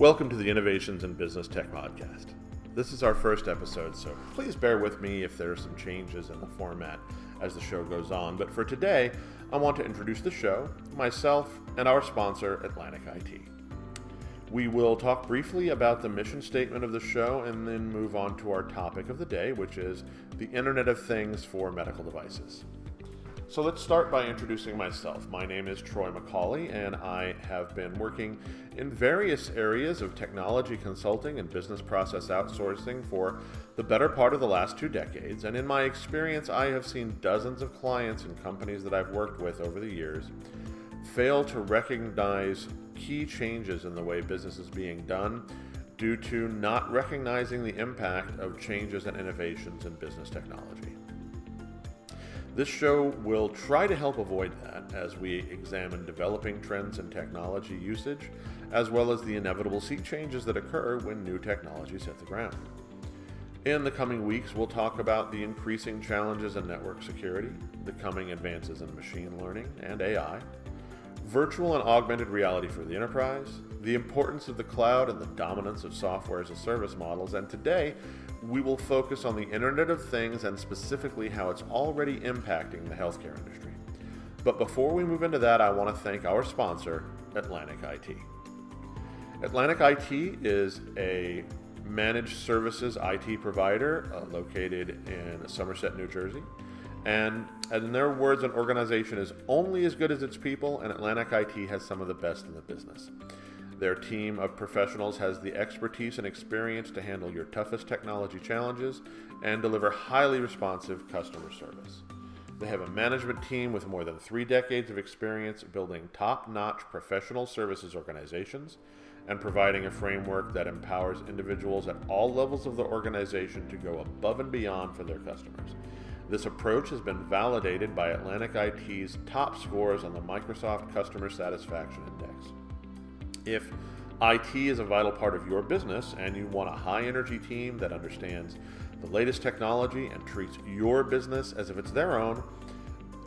Welcome to the Innovations in Business Tech Podcast. This is our first episode, so please bear with me if there are some changes in the format as the show goes on. But for today, I want to introduce the show, myself, and our sponsor, Atlantic IT. We will talk briefly about the mission statement of the show and then move on to our topic of the day, which is the Internet of Things for medical devices. So let's start by introducing myself. My name is Troy McCauley, and I have been working in various areas of technology consulting and business process outsourcing for the better part of the last 2 decades. And in my experience, I have seen dozens of clients and companies that I've worked with over the years fail to recognize key changes in the way business is being done due to not recognizing the impact of changes and innovations in business technology. This show will try to help avoid that as we examine developing trends in technology usage, as well as the inevitable sea changes that occur when new technologies hit the ground. In the coming weeks, we'll talk about the increasing challenges in network security, the coming advances in machine learning and AI, virtual and augmented reality for the enterprise, the importance of the cloud and the dominance of software as a service models, and today, we will focus on the Internet of Things and specifically how it's already impacting the healthcare industry. But before we move into that, I want to thank our sponsor, Atlantic IT. Atlantic IT is a managed services IT provider located in Somerset, New Jersey. And in their words, an organization is only as good as its people, and Atlantic IT has some of the best in the business. Their team of professionals has the expertise and experience to handle your toughest technology challenges and deliver highly responsive customer service. They have a management team with more than 3 decades of experience building top-notch professional services organizations and providing a framework that empowers individuals at all levels of the organization to go above and beyond for their customers. This approach has been validated by Atlantic IT's top scores on the Microsoft Customer Satisfaction Index. If IT is a vital part of your business and you want a high-energy team that understands the latest technology and treats your business as if it's their own,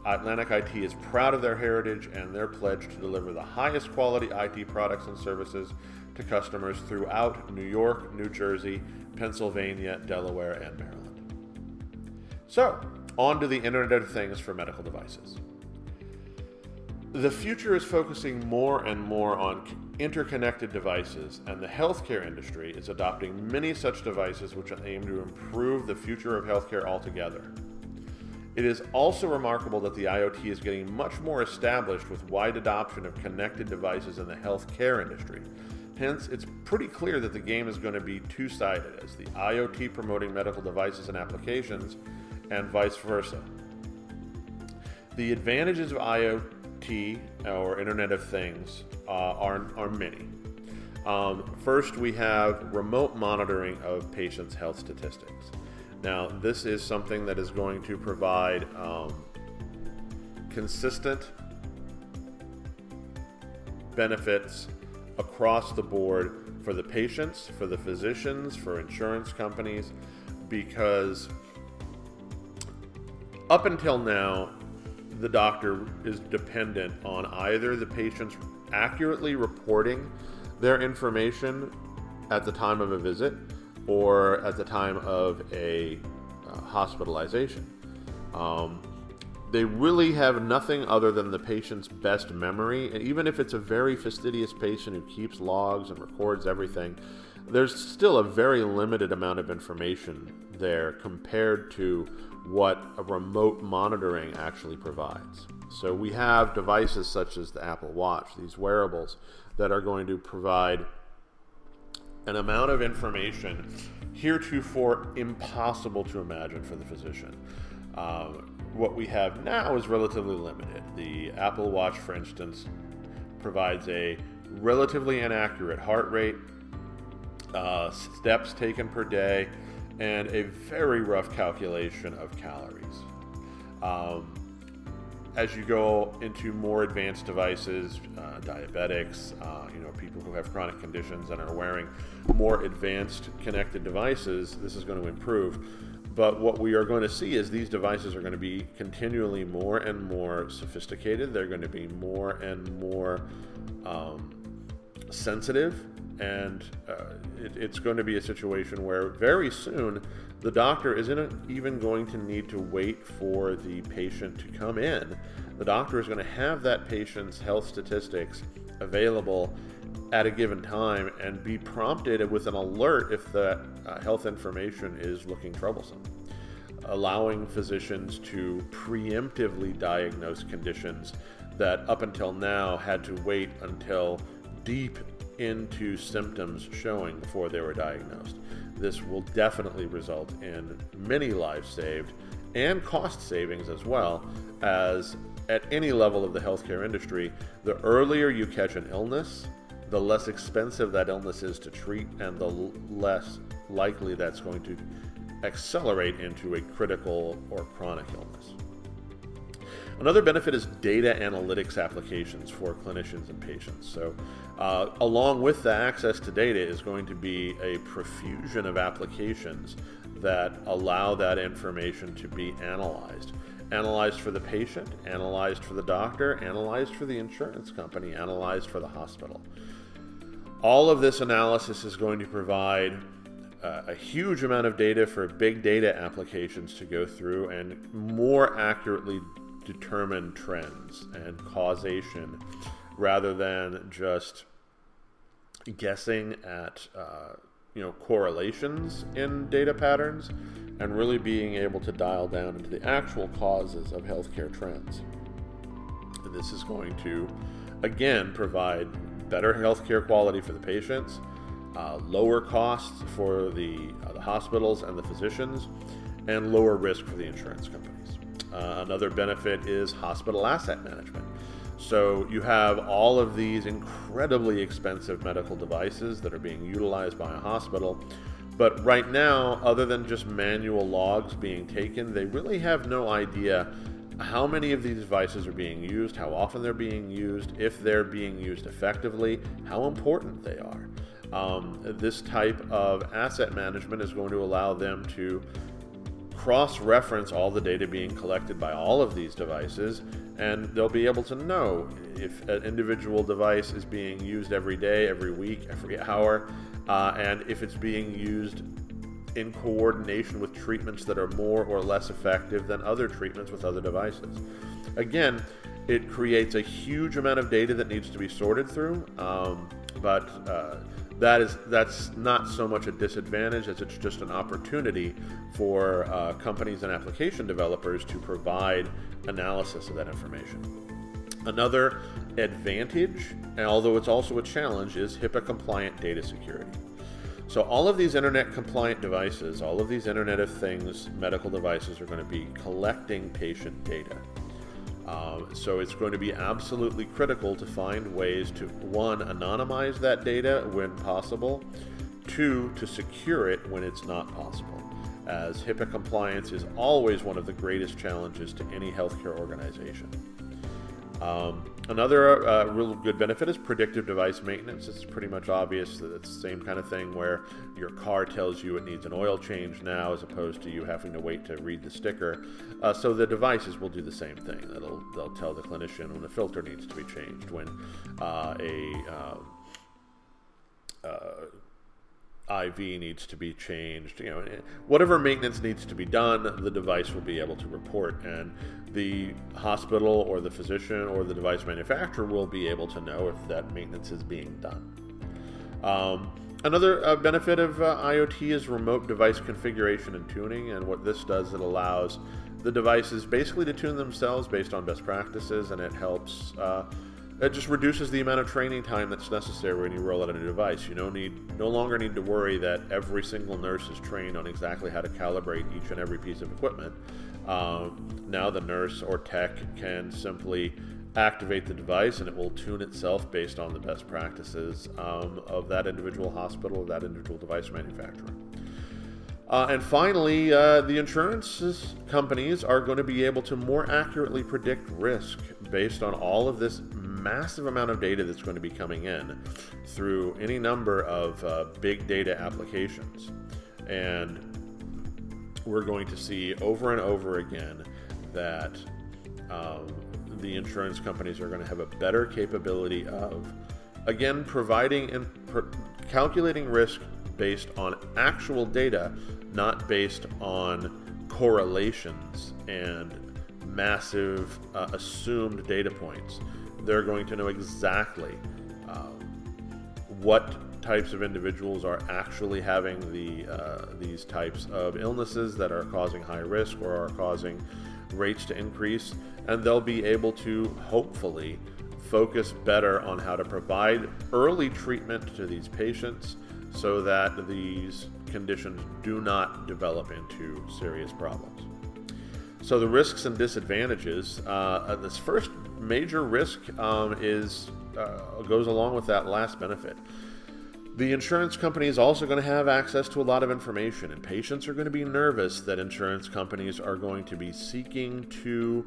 Atlantic IT is proud of their heritage and their pledge to deliver the highest quality IT products and services to customers throughout New York, New Jersey, Pennsylvania, Delaware, and Maryland. So, on to the Internet of Things for medical devices. The future is focusing more and more on interconnected devices, and the healthcare industry is adopting many such devices which aim to improve the future of healthcare altogether. It is also remarkable that the IoT is getting much more established with wide adoption of connected devices in the healthcare industry. Hence, it's pretty clear that the game is going to be two-sided, as the IoT promoting medical devices and applications, and vice versa. The advantages of IoT, or Internet of Things, are many. First, we have remote monitoring of patients' health statistics. Now, this is something that is going to provide consistent benefits across the board for the patients, for the physicians, for insurance companies, because up until now, the doctor is dependent on either the patient's accurately reporting their information at the time of a visit or at the time of a hospitalization. They really have nothing other than the patient's best memory, and even if it's a very fastidious patient who keeps logs and records everything, there's still a very limited amount of information there compared to what a remote monitoring actually provides. So we have devices such as the Apple Watch, these wearables that are going to provide an amount of information heretofore impossible to imagine for the physician. What we have now is relatively limited. The Apple Watch, for instance, provides a relatively inaccurate heart rate, steps taken per day, and a very rough calculation of calories. As you go into more advanced devices, diabetics, people who have chronic conditions and are wearing more advanced connected devices, this is going to improve. But what we are going to see is these devices are going to be continually more and more sophisticated. They're going to be more and more sensitive, and it's going to be a situation where very soon the doctor isn't even going to need to wait for the patient to come in. The doctor is going to have that patient's health statistics available at a given time and be prompted with an alert if the health information is looking troublesome, allowing physicians to preemptively diagnose conditions that up until now had to wait until deep into symptoms showing before they were diagnosed. This will definitely result in many lives saved and cost savings as well, as at any level of the healthcare industry, the earlier you catch an illness, the less expensive that illness is to treat, and the less likely that's going to accelerate into a critical or chronic illness. Another benefit is data analytics applications for clinicians and patients. So along with the access to data is going to be a profusion of applications that allow that information to be analyzed. Analyzed for the patient, analyzed for the doctor, analyzed for the insurance company, analyzed for the hospital. All of this analysis is going to provide a huge amount of data for big data applications to go through and more accurately determine trends and causation rather than just guessing at correlations in data patterns, and really being able to dial down into the actual causes of healthcare trends. And this is going to, again, provide better healthcare quality for the patients, lower costs for the hospitals and the physicians, and lower risk for the insurance companies. Another benefit is hospital asset management. So you have all of these incredibly expensive medical devices that are being utilized by a hospital, but right now, other than just manual logs being taken, they really have no idea how many of these devices are being used, how often they're being used, if they're being used effectively, how important they are. This type of asset management is going to allow them to cross-reference all the data being collected by all of these devices, and they'll be able to know if an individual device is being used every day, every week, every hour, and if it's being used in coordination with treatments that are more or less effective than other treatments with other devices. Again, it creates a huge amount of data that needs to be sorted through, but that's not so much a disadvantage as it's just an opportunity for companies and application developers to provide analysis of that information. Another advantage, and although it's also a challenge, is HIPAA-compliant data security. So all of these internet-compliant devices, all of these Internet of Things medical devices are going to be collecting patient data. So it's going to be absolutely critical to find ways to, one, anonymize that data when possible, two, to secure it when it's not possible, as HIPAA compliance is always one of the greatest challenges to any healthcare organization. Another real good benefit is predictive device maintenance. It's pretty much obvious that it's the same kind of thing where your car tells you it needs an oil change now as opposed to you having to wait to read the sticker. So the devices will do the same thing. They'll tell the clinician when a filter needs to be changed, when IV needs to be changed, whatever maintenance needs to be done, the device will be able to report, and the hospital or the physician or the device manufacturer will be able to know if that maintenance is being done. Another benefit of IoT is remote device configuration and tuning, and what this does, it allows the devices basically to tune themselves based on best practices, and it helps it just reduces the amount of training time that's necessary when you roll out a new device. You no longer need to worry that every single nurse is trained on exactly how to calibrate each and every piece of equipment. Now the nurse or tech can simply activate the device and it will tune itself based on the best practices of that individual hospital or that individual device manufacturer. And finally, the insurance companies are going to be able to more accurately predict risk based on all of this massive amount of data that's going to be coming in through any number of big data applications. And we're going to see over and over again that the insurance companies are going to have a better capability of Again, calculating risk based on actual data, not based on correlations and massive assumed data points. They're going to know exactly what types of individuals are actually having these types of illnesses that are causing high risk or are causing rates to increase, and they'll be able to hopefully focus better on how to provide early treatment to these patients so that these conditions do not develop into serious problems. So the risks and disadvantages, this first major risk goes along with that last benefit. The insurance company is also going to have access to a lot of information, and patients are going to be nervous that insurance companies are going to be seeking to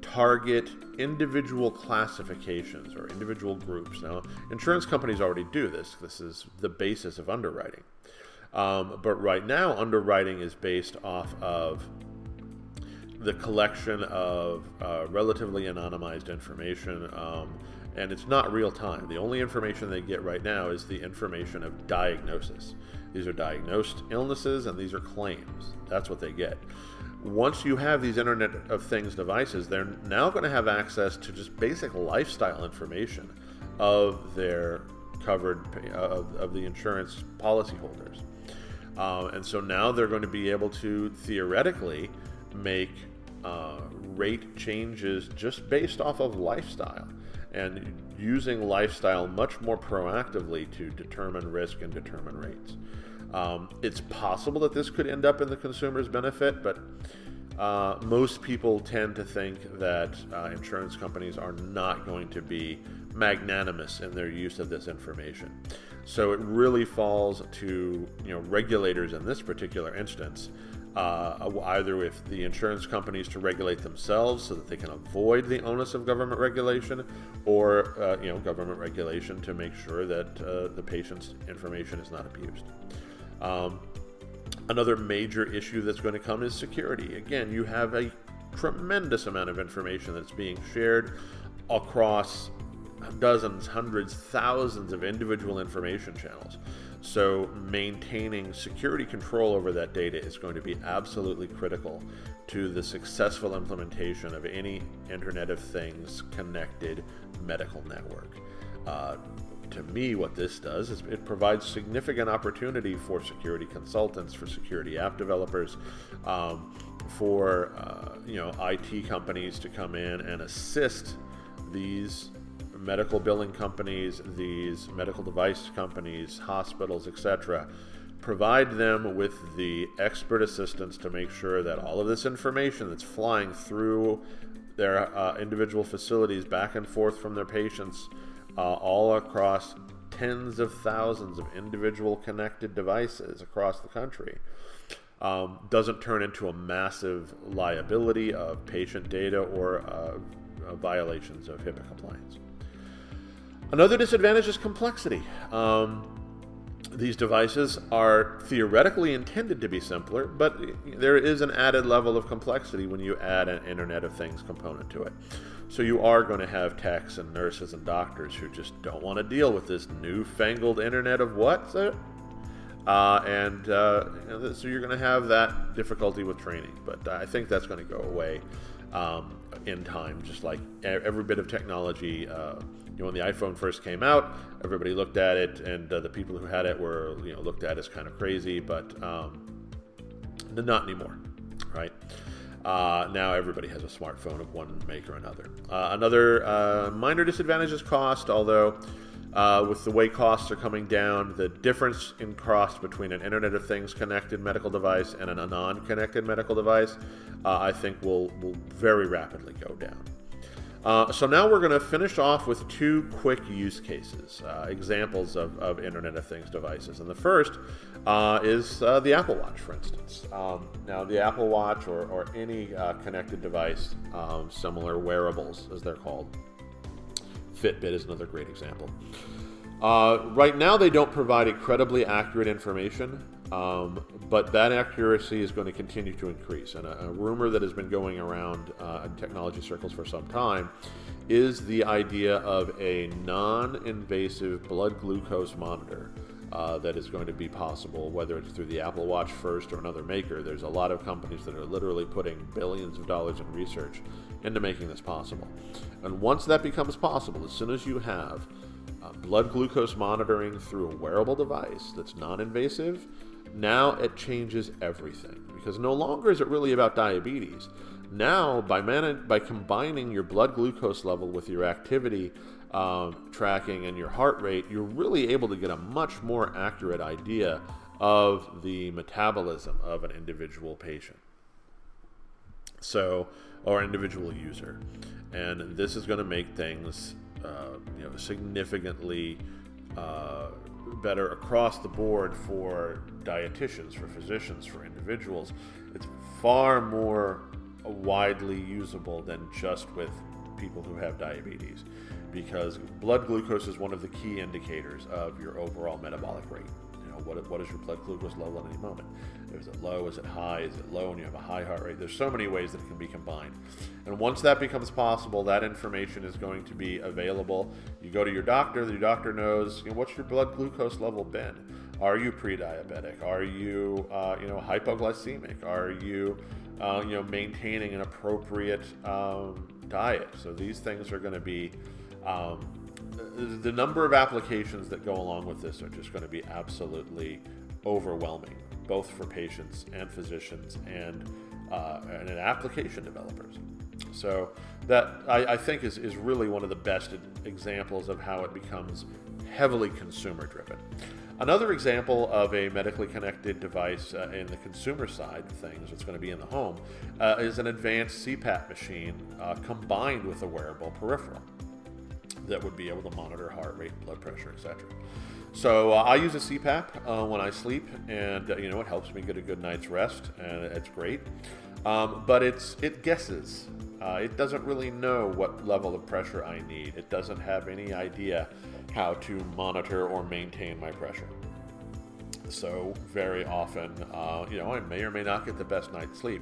target individual classifications or individual groups. Now, insurance companies already do this. This is the basis of underwriting. But right now, underwriting is based off of the collection of relatively anonymized information, and it's not real time. The only information they get right now is the information of diagnosis. These are diagnosed illnesses and these are claims. That's what they get. Once you have these Internet of Things devices, they're now going to have access to just basic lifestyle information of their covered, of the insurance policyholders. And so now they're going to be able to theoretically make rate changes just based off of lifestyle, and using lifestyle much more proactively to determine risk and determine rates. It's possible that this could end up in the consumer's benefit, but most people tend to think that insurance companies are not going to be magnanimous in their use of this information. So it really falls to regulators in this particular instance, either with the insurance companies to regulate themselves so that they can avoid the onus of government regulation, or government regulation to make sure that the patient's information is not abused. Another major issue that's going to come is security. Again, you have a tremendous amount of information that's being shared across dozens, hundreds, thousands of individual information channels. So maintaining security control over that data is going to be absolutely critical to the successful implementation of any Internet of Things connected medical network. To me, what this does is it provides significant opportunity for security consultants, for security app developers, for IT companies to come in and assist these medical billing companies, these medical device companies, hospitals, etc. Provide them with the expert assistance to make sure that all of this information that's flying through their individual facilities back and forth from their patients, all across tens of thousands of individual connected devices across the country, doesn't turn into a massive liability of patient data or violations of HIPAA compliance. Another disadvantage is complexity. These devices are theoretically intended to be simpler, but there is an added level of complexity when you add an Internet of Things component to it. So you are going to have techs and nurses and doctors who just don't want to deal with this newfangled Internet of what? So you're going to have that difficulty with training, but I think that's going to go away in time, just like every bit of technology. When the iPhone first came out, everybody looked at it, and the people who had it were looked at as kind of crazy, but not anymore, right? Now everybody has a smartphone of one make or another. Another minor disadvantage is cost, although with the way costs are coming down, the difference in cost between an Internet of Things connected medical device and a non-connected medical device, I think will very rapidly go down. So now we're going to finish off with two quick use cases, examples of Internet of Things devices. And the first is the Apple Watch, for instance. Now, the Apple Watch or any connected device, similar wearables as they're called. Fitbit is another great example. Right now, they don't provide incredibly accurate information But that accuracy is going to continue to increase. And a rumor that has been going around in technology circles for some time is the idea of a non-invasive blood glucose monitor that is going to be possible, whether it's through the Apple Watch first or another maker. There's a lot of companies that are literally putting billions of dollars in research into making this possible. And once that becomes possible, as soon as you have blood glucose monitoring through a wearable device that's non-invasive, now it changes everything, because no longer is it really about diabetes. Now, by combining your blood glucose level with your activity tracking and your heart rate, you're really able to get a much more accurate idea of the metabolism of an individual patient, or individual user. And this is going to make things significantly better across the board for dietitians, for physicians, for individuals. It's far more widely usable than just with people who have diabetes, because blood glucose is one of the key indicators of your overall metabolic rate. What is your blood glucose level at any moment? Is it low? Is it high? Is it low and you have a high heart rate? There's so many ways that it can be combined. And once that becomes possible, that information is going to be available. You go to your doctor, the doctor knows, what's your blood glucose level been? Are you pre-diabetic? Are you, hypoglycemic? Are you, maintaining an appropriate diet? So these things are going to be, the number of applications that go along with this are just going to be absolutely overwhelming, both for patients and physicians and application developers. So that I think is really one of the best examples of how it becomes heavily consumer driven. Another example of a medically connected device in the consumer side of things that's going to be in the home is an advanced CPAP machine combined with a wearable peripheral that would be able to monitor heart rate, blood pressure, etc. So I use a CPAP when I sleep, and it helps me get a good night's rest, and it's great. But it guesses. It doesn't really know what level of pressure I need. It doesn't have any idea how to monitor or maintain my pressure. So very often, I may or may not get the best night's sleep.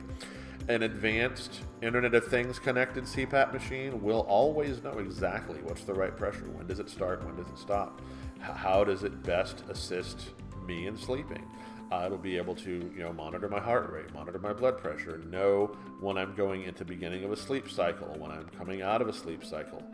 An advanced Internet of Things connected CPAP machine will always know exactly what's the right pressure. When does it start? When does it stop? How does it best assist me in sleeping? It'll be able to, monitor my heart rate, monitor my blood pressure, know when I'm going into beginning of a sleep cycle, when I'm coming out of a sleep cycle.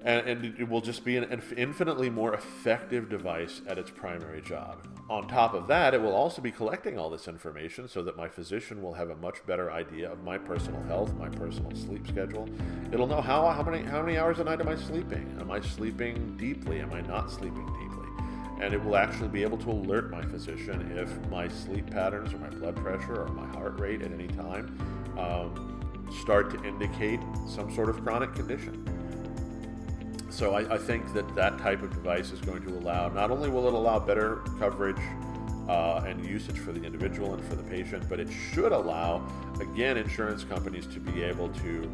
And it will just be an infinitely more effective device at its primary job. On top of that, it will also be collecting all this information so that my physician will have a much better idea of my personal health, my personal sleep schedule. It'll know how many hours a night am I sleeping? Am I sleeping deeply? Am I not sleeping deeply? And it will actually be able to alert my physician if my sleep patterns or my blood pressure or my heart rate at any time start to indicate some sort of chronic condition. So I think that type of device is going to allow, not only will it allow better coverage and usage for the individual and for the patient, but it should allow, again, insurance companies to be able to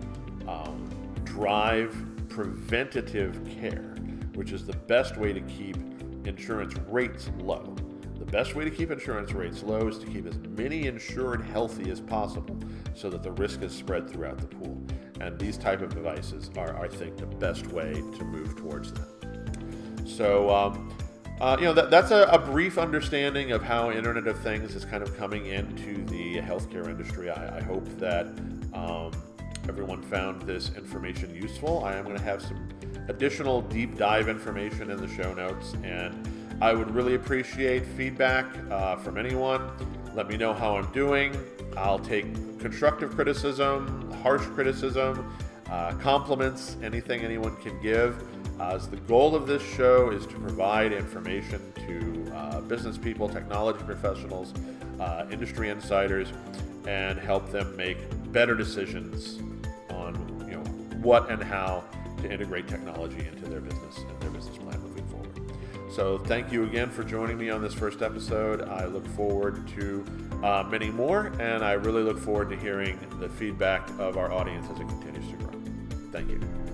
drive preventative care, which is the best way to keep insurance rates low. The best way to keep insurance rates low is to keep as many insured healthy as possible so that the risk is spread throughout the pool. And these type of devices are, I think, the best way to move towards that. So, that's a brief understanding of how Internet of Things is kind of coming into the healthcare industry. I hope that everyone found this information useful. I am going to have some additional deep dive information in the show notes, and I would really appreciate feedback from anyone. Let me know how I'm doing. I'll take constructive criticism, harsh criticism, compliments, anything anyone can give. As the goal of this show is to provide information to business people, technology professionals, industry insiders, and help them make better decisions on what and how to integrate technology into their business and their business plan moving forward. So thank you again for joining me on this first episode. I look forward to many more, and I really look forward to hearing the feedback of our audience as it continues to grow. Thank you.